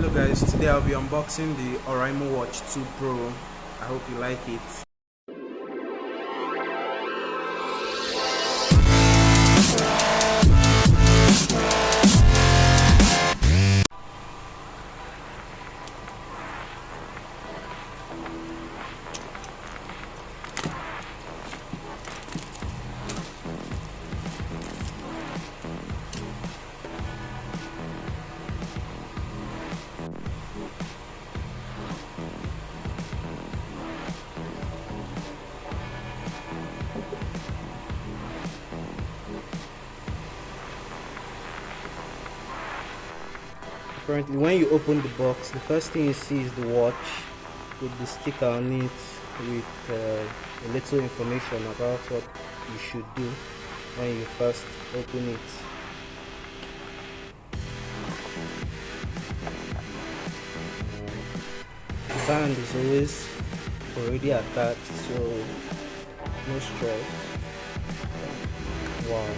Hello guys, today I'll be unboxing the Oraimo Watch 2 Pro. I hope you like it. Apparently, when you open the box, the first thing you see is the watch with the sticker on it with a little information about what you should do when you first open it. The band is always already attached, so no stress. Wow,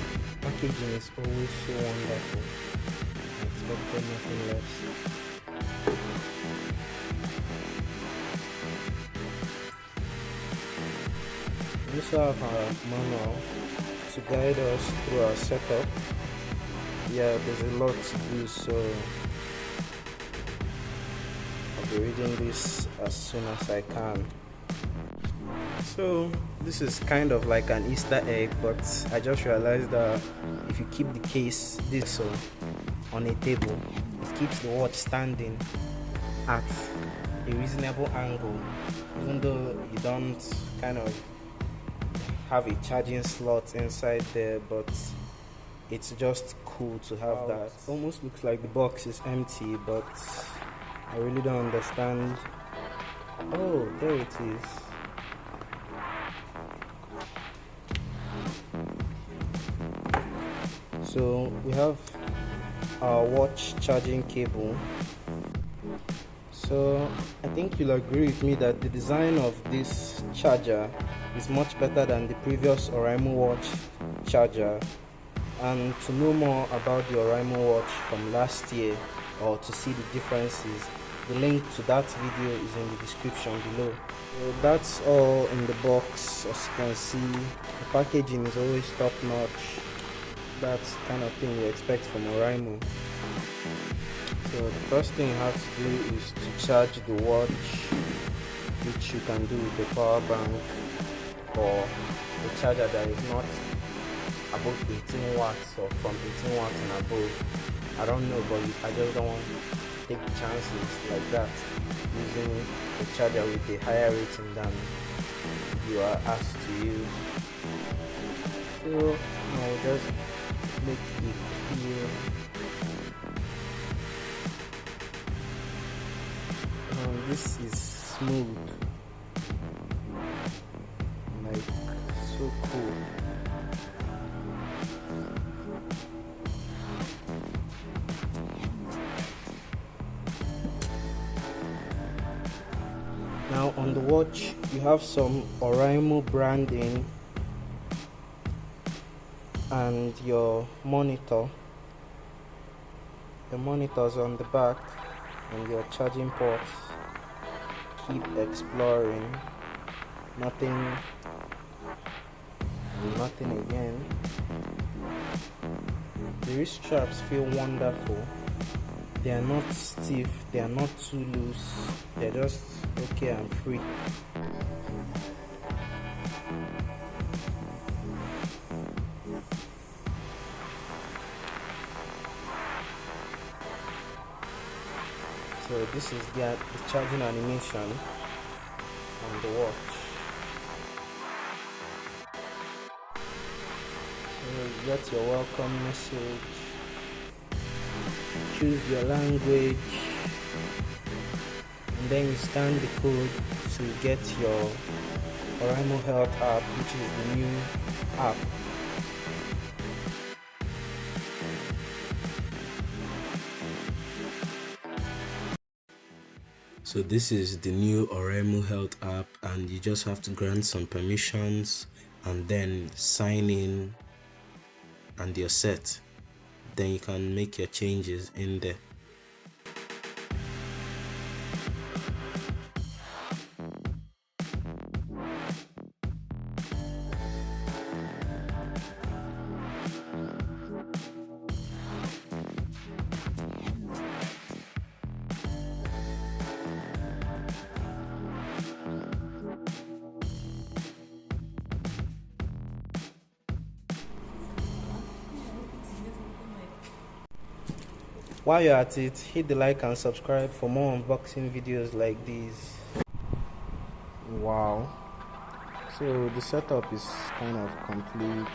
packaging is always so wonderful. I expected nothing less. We also have our manual to guide us through our setup. Yeah, there's a lot to do, so I'll be reading this as soon as I can. So this is kind of like an Easter egg, but I just realized that if you keep the case this on a table, it keeps the watch standing at a reasonable angle, even though you don't kind of have a charging slot inside there, but it's just cool to have that. It almost looks like the box is empty, but I really don't understand. Oh, there it is. So we have our watch charging cable. So I think you'll agree with me that the design of this charger is much better than the previous Oraimo watch charger. And to know more about the Oraimo watch from last year, or to see the differences, the link to that video is in the description below. So that's all in the box. As you can see, the packaging is always top notch. That's the kind of thing you expect from Oraimo. So the first thing you have to do is to charge the watch, which you can do with a power bank or a charger that is not above 18 watts or from 18 watts and above. I don't know, but I just don't want to take chances like that using a charger with a higher rating than you are asked to use. So I'll just make it clear. This is smooth, like so cool. Now on the watch you have some Oraimo branding and your monitor's on the back and your charging ports. Keep exploring. Nothing again. The wrist straps feel wonderful. They are not stiff, they are not too loose, they're just okay and free. So this is the charging animation on the watch. So you get your welcome message. Choose your language, and then you scan the code to get your Oraimo Health app, which is the new app. So this is the new Oraimo Health app, and you just have to grant some permissions and then sign in and you're set. Then you can make your changes in there. While you're at it, hit the like and subscribe for more unboxing videos like these. Wow. So the setup is kind of complete,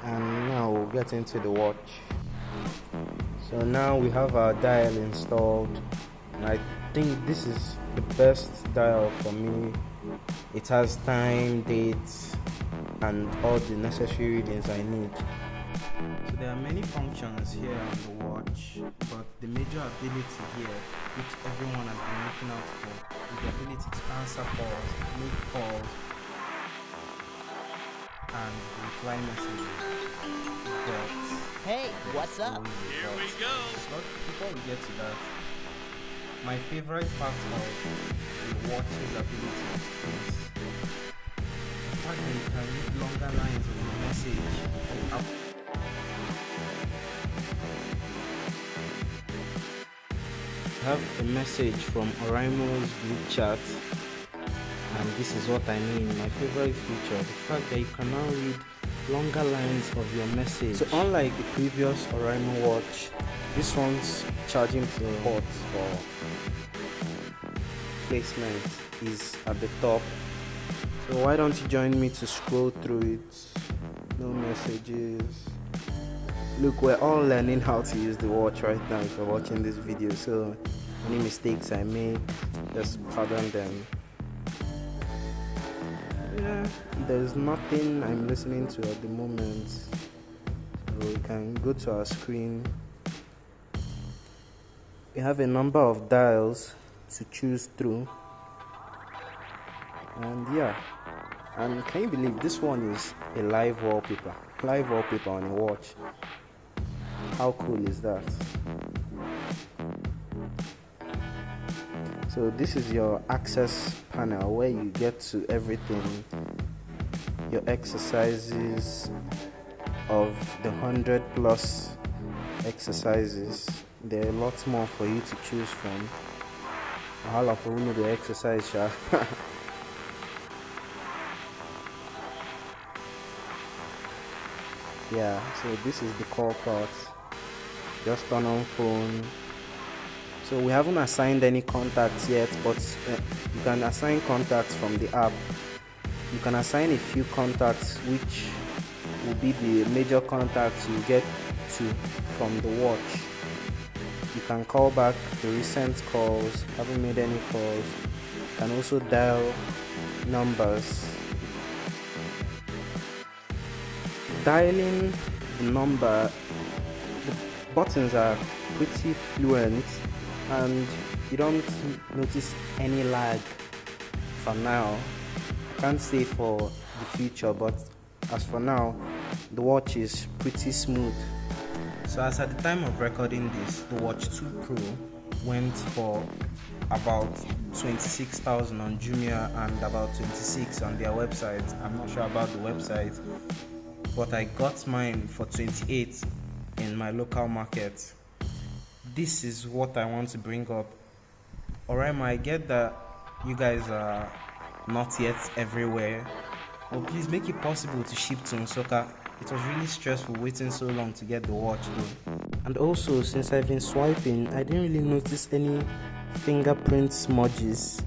and now we'll get into the watch. So now we have our dial installed, and I think this is the best dial for me. It has time, dates, and all the necessary readings I need. So there are many functions here on the watch, but the major ability here, which everyone has been looking out for, is the ability to answer calls, make calls, and reply messages. But hey, what's up? Here we go. But before we get to that, my favorite part of the watch's ability is the fact that you can read longer lines of your message. I have a message from Oraimo's group chat, and this is what I mean. My favorite feature, the fact that you can now read longer lines of your message. So unlike the previous Oraimo watch, this one's charging port for placement is at the top. So why don't you join me to scroll through it? No messages. Look, we're all learning how to use the watch right now if you're watching this video, so any mistakes I make, just pardon them. Yeah, there's nothing I'm listening to at the moment, so we can go to our screen. We have a number of dials to choose through, and yeah, and can you believe this one is a live wallpaper on a watch? How cool is that? So this is your access panel where you get to everything, your exercises of the 100 plus exercises. There are lots more for you to choose from. All of you know the exercise, sha. Yeah, so this is the call part. Just turn on phone. So we haven't assigned any contacts yet, but you can assign contacts from the app. You can assign a few contacts, which will be the major contacts you get to from the watch. You can call back the recent calls, haven't made any calls. You can also dial numbers. Dialing the number, the buttons are pretty fluent, and you don't notice any lag for now. I can't say for the future, but as for now, the watch is pretty smooth. So as at the time of recording this, the Watch 2 Pro went for about 26,000 on Jumia and about 26 on their website. I'm not sure about the website, but I got mine for 28 in my local market. This is what I want to bring up. Oraimo, I get that you guys are not yet everywhere, but please make it possible to ship to Nsukka. It was really stressful waiting so long to get the watch though. And also, since I've been swiping, I didn't really notice any fingerprint smudges.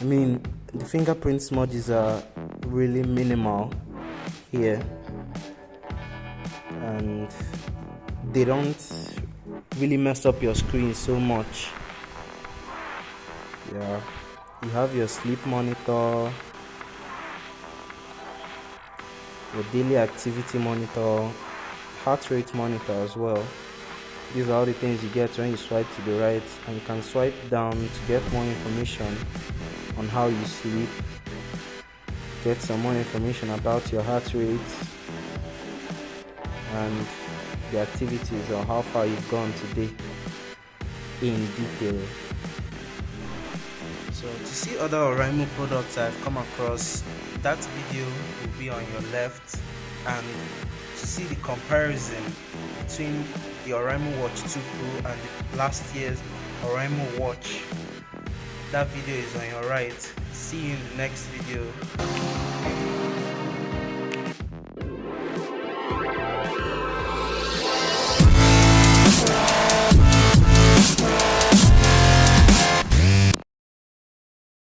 I mean, the fingerprint smudges are really minimal here, and they don't really mess up your screen so much. Yeah, you have your sleep monitor, your daily activity monitor, heart rate monitor as well. These are all the things you get when you swipe to the right, and you can swipe down to get more information on how you sleep, get some more information about your heart rate and the activities or how far you've gone today in detail. So to see other Oraimo products I've come across, that video will be on your left, and to see the comparison between the Oraimo Watch 2 Pro and the last year's Oraimo watch, that video is on your right. See you in the next video.